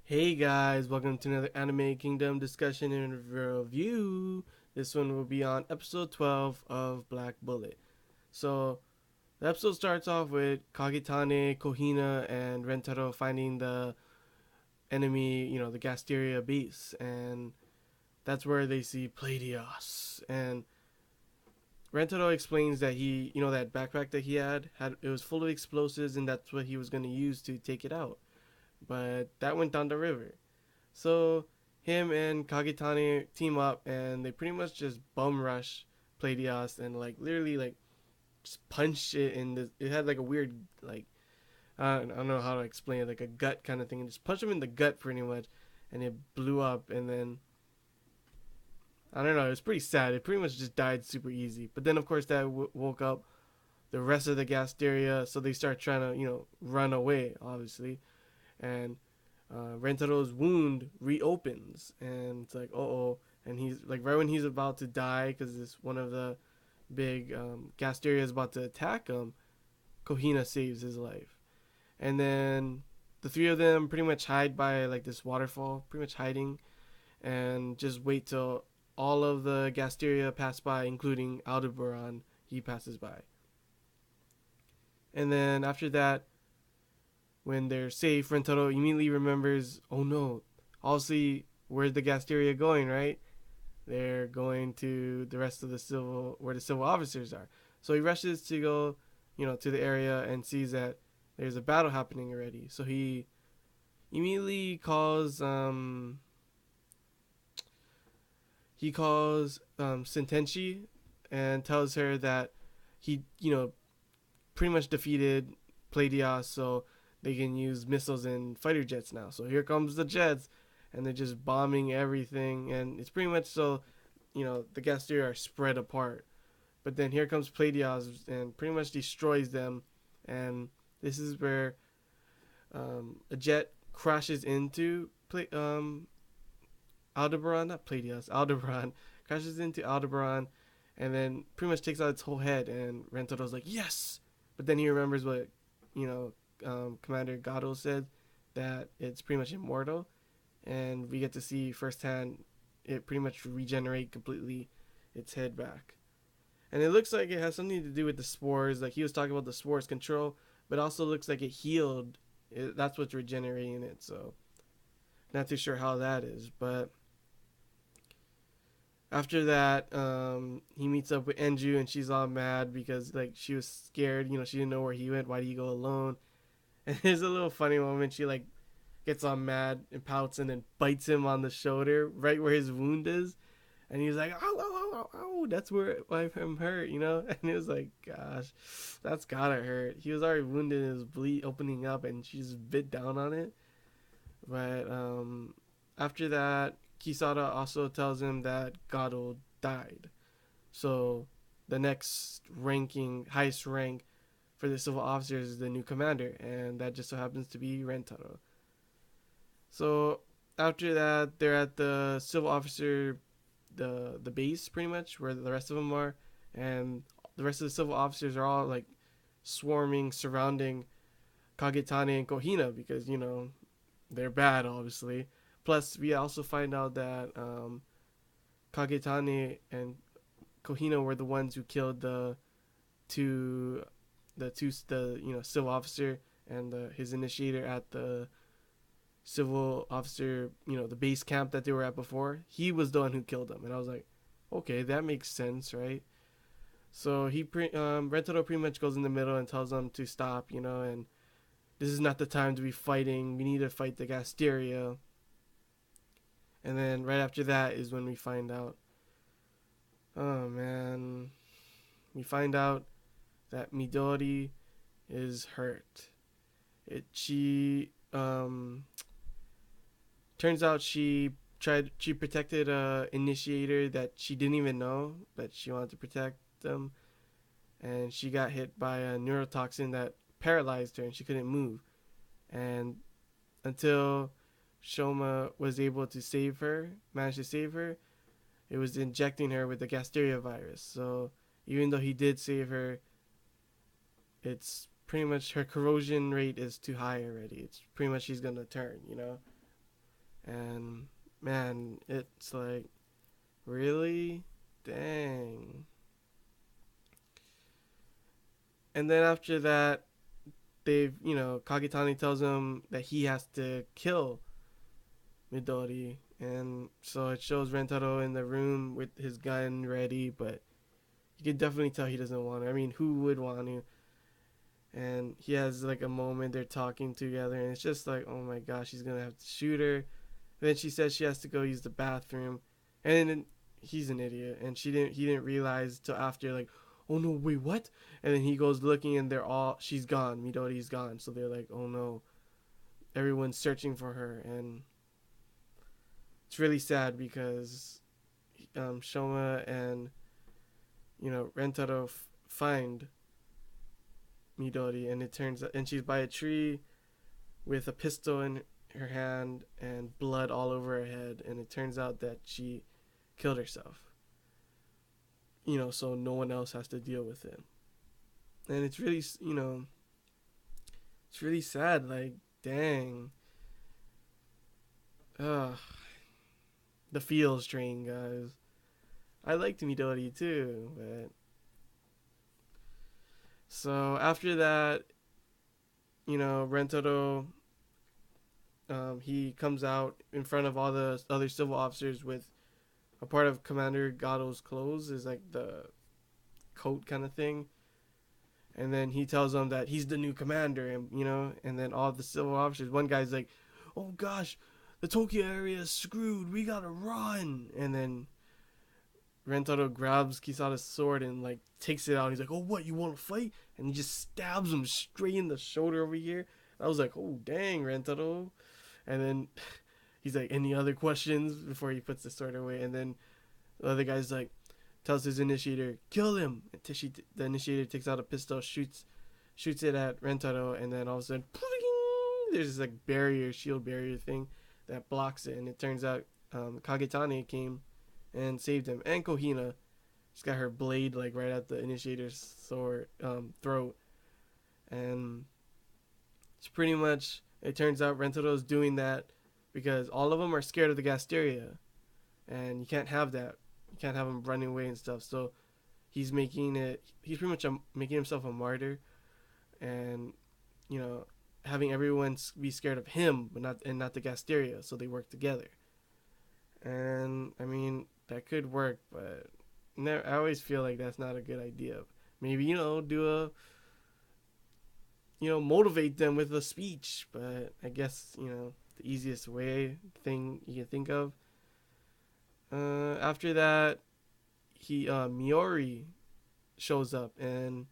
Hey guys, welcome to another Anime Kingdom discussion and review. This one will be on episode 12 of Black Bullet. So, the episode starts off with Kagitane, Kohina, and Rentaro finding the enemy, the Gasteria base, and that's where they see Pleiadios. And Rentaro explains that that backpack that he had it was full of explosives, and that's what he was going to use to take it out. But that went down the river. So him and Kagitani team up and they pretty much just bum rush Pleiadios and like literally like just punch it in the. It had like a weird like I don't know how to explain it, like a gut kind of thing, and just punch him in the gut pretty much, and it blew up. And then I don't know, it was pretty sad. It pretty much just died super easy. But then of course that woke up the rest of the Gasteria, so they start trying to run away, obviously, and Rentaro's wound reopens, and it's like, oh, and he's like, right when he's about to die, because this one of the big Gasteria is about to attack him, Kohina saves his life, and then the three of them pretty much hide by like this waterfall, pretty much hiding, and just wait till all of the Gasteria pass by, including Aldebaran. He passes by, and then after that, when they're safe, Rentaro immediately remembers, oh no, obviously, where's the Gasteria going, right? They're going to the rest of where the civil officers are. So he rushes to go, to the area and sees that there's a battle happening already. So he immediately calls Sentenchi and tells her that he, pretty much defeated Pleiadios, so they can use missiles and fighter jets now. So here comes the jets, and they're just bombing everything, and it's pretty much so, the Gasteria are spread apart. But then here comes Pleiadios and pretty much destroys them, and this is where a jet crashes into Aldebaran, not Pleiadios, Aldebaran, crashes into Aldebaran, and then pretty much takes out its whole head. And Rentaro's like, yes! But then he remembers what, Commander Gado said, that it's pretty much immortal. And we get to see firsthand it pretty much regenerate completely its head back. And it looks like it has something to do with the spores. Like he was talking about the spores control, but also looks like it healed. That's what's regenerating it. So not too sure how that is, but after that, he meets up with Enju, and she's all mad because like she was scared. She didn't know where he went. Why did he go alone? And there's a little funny moment. She like gets all mad and pouts and then bites him on the shoulder, right where his wound is. And he's like, "Ow, ow, ow, ow, ow! That's where I'm hurt." And it was like, "Gosh, that's gotta hurt." He was already wounded, and it was bleed opening up, and she just bit down on it. But after that, Kisada also tells him that Gado died. So the next highest rank for the civil officers is the new commander, and that just so happens to be Rentaro. So after that, they're at the civil officer, the base pretty much where the rest of them are, and the rest of the civil officers are all like swarming, surrounding Kagetane and Kohina because they're bad, obviously. Plus, we also find out that Kagetane and Kohina were the ones who killed two, the civil officer and his initiator at the civil officer, the base camp that they were at before. He was the one who killed them, and I was like, okay, that makes sense, right? So Rentaro pretty much goes in the middle and tells them to stop, and this is not the time to be fighting. We need to fight the Gasteria. And then right after that is when we find out. Oh man, we find out that Midori is hurt. She turns out she protected a initiator that she didn't even know that she wanted to protect them, and she got hit by a neurotoxin that paralyzed her and she couldn't move. And until Shoma was able to managed to save her, it was injecting her with the Gasteria virus. So even though he did save her, it's pretty much her corrosion rate is too high already. It's pretty much she's gonna turn. And man, it's like, really? Dang. And then after that, Kagetani tells him that he has to kill Midori. And so it shows Rentaro in the room with his gun ready, but you can definitely tell he doesn't want to. I mean, who would want to? And he has like a moment they're talking together, and it's just like, oh my gosh, he's gonna have to shoot her. And then she says she has to go use the bathroom, and then he's an idiot, and he didn't realize till after, like, oh no, wait, what? And then he goes looking, and she's gone. Midori's gone, so they're like, oh no, everyone's searching for her, and it's really sad because Shoma and Rentaro find Midori, and she's by a tree with a pistol in her hand and blood all over her head, and it turns out that she killed herself. So no one else has to deal with it, and it's really it's really sad. Like, dang, ugh, the feels train, guys. I liked Midori too, but so after that, Rentaro, he comes out in front of all the other civil officers with a part of Commander Gato's clothes, is like the coat kind of thing. And then he tells them that he's the new commander, and then all the civil officers, one guy's like, oh gosh, the Tokyo area is screwed, we gotta run. And then Rentaro grabs Kisada's sword and like takes it out. He's like, "Oh, what? You want to fight?" And he just stabs him straight in the shoulder over here. I was like, "Oh, dang, Rentaro!" And then he's like, "Any other questions?" Before he puts the sword away. And then the other guy's like, tells his initiator, "Kill him." And the initiator takes out a pistol, shoots it at Rentaro, and then all of a sudden, there's this like shield barrier thing that blocks it. And it turns out Kagetani came and saved him, and Kohina. She's got her blade like right at the initiator's throat, and it's pretty much. It turns out Rentaro's doing that because all of them are scared of the Gasteria, and you can't have that. You can't have them running away and stuff. So he's making it. He's pretty much making himself a martyr, and having everyone be scared of him, but not the Gasteria. So they work together, and I mean that could work, but I always feel like that's not a good idea. Maybe do motivate them with a speech, but I guess the easiest way thing you can think of. After that, Miori shows up, and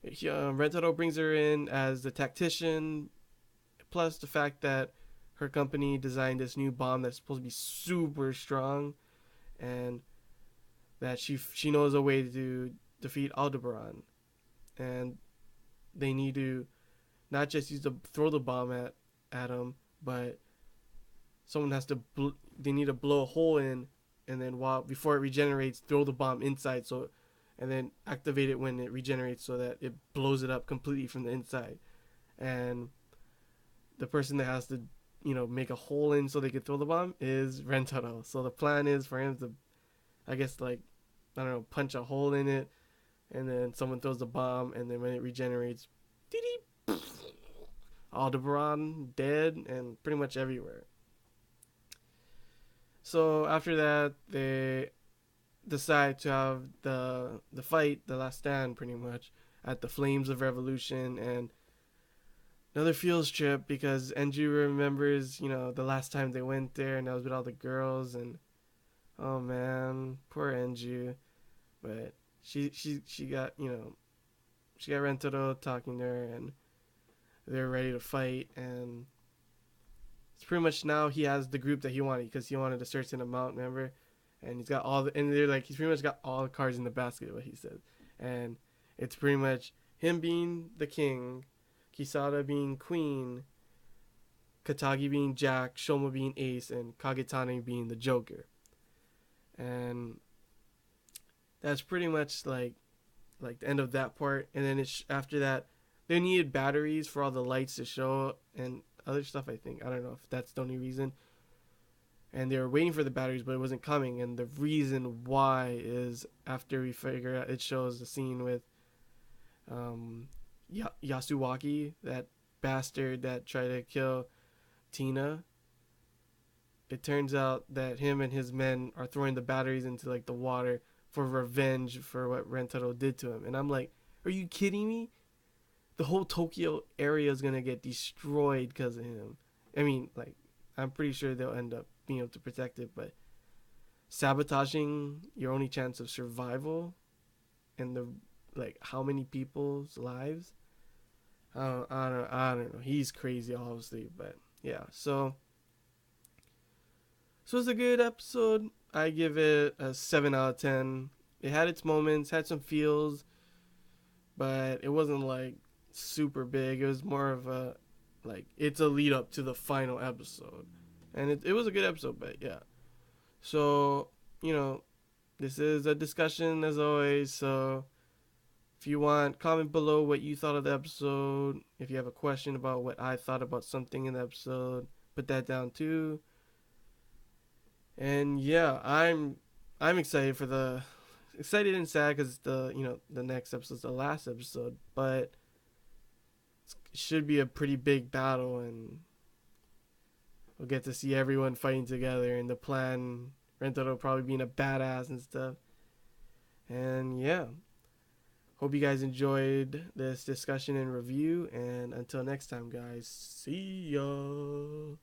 Rentaro brings her in as the tactician, plus the fact that her company designed this new bomb that's supposed to be super strong, and that she knows a way to defeat Aldebaran, and they need to not just throw the bomb at him, but someone has to they need to blow a hole in, and then before it regenerates, throw the bomb inside, and then activate it when it regenerates so that it blows it up completely from the inside. And the person that has to make a hole in so they can throw the bomb is Rentaro. So the plan is for him to, I guess, like, I don't know, punch a hole in it, and then someone throws the bomb, and then when it regenerates, Aldebaran dead and pretty much everywhere. So after that, they decide to have the fight, the last stand, pretty much at the Flames of Revolution, and another field trip because Enju remembers, the last time they went there, and that was with all the girls, and oh man, poor Enju. But she got she got Rentaro talking to her, and they're ready to fight, and it's pretty much now he has the group that he wanted because he wanted to search in a mount, remember? And he's got and they're like, he's pretty much got all the cards in the basket, what he said. And it's pretty much him being the king, Kisada being queen, Katagi being Jack, Shoma being ace, and Kagetani being the Joker. And that's pretty much like the end of that part. And then after that, they needed batteries for all the lights to show, and other stuff, I think. I don't know if that's the only reason. And they were waiting for the batteries, but it wasn't coming. And the reason why is after we figure out, it shows the scene with Yasuaki, that bastard that tried to kill Tina. It turns out that him and his men are throwing the batteries into like the water for revenge for what Rentaro did to him. And I'm like, are you kidding me? The whole Tokyo area is gonna get destroyed because of him. I mean, like, I'm pretty sure they'll end up being able to protect it, but sabotaging your only chance of survival and the like how many people's lives. I don't know. He's crazy, obviously, but yeah. So it's a good episode. I give it a 7 out of 10. It had its moments, had some feels, but it wasn't like super big. It was more of a like it's a lead up to the final episode, and it was a good episode. But yeah, so this is a discussion as always. So if you want, comment below what you thought of the episode. If you have a question about what I thought about something in the episode, put that down too. And yeah, I'm excited for the excited and sad because the next episode's the last episode, but it should be a pretty big battle, and we'll get to see everyone fighting together and the plan. Rentaro probably being a badass and stuff. And yeah, hope you guys enjoyed this discussion and review. And until next time, guys, see ya.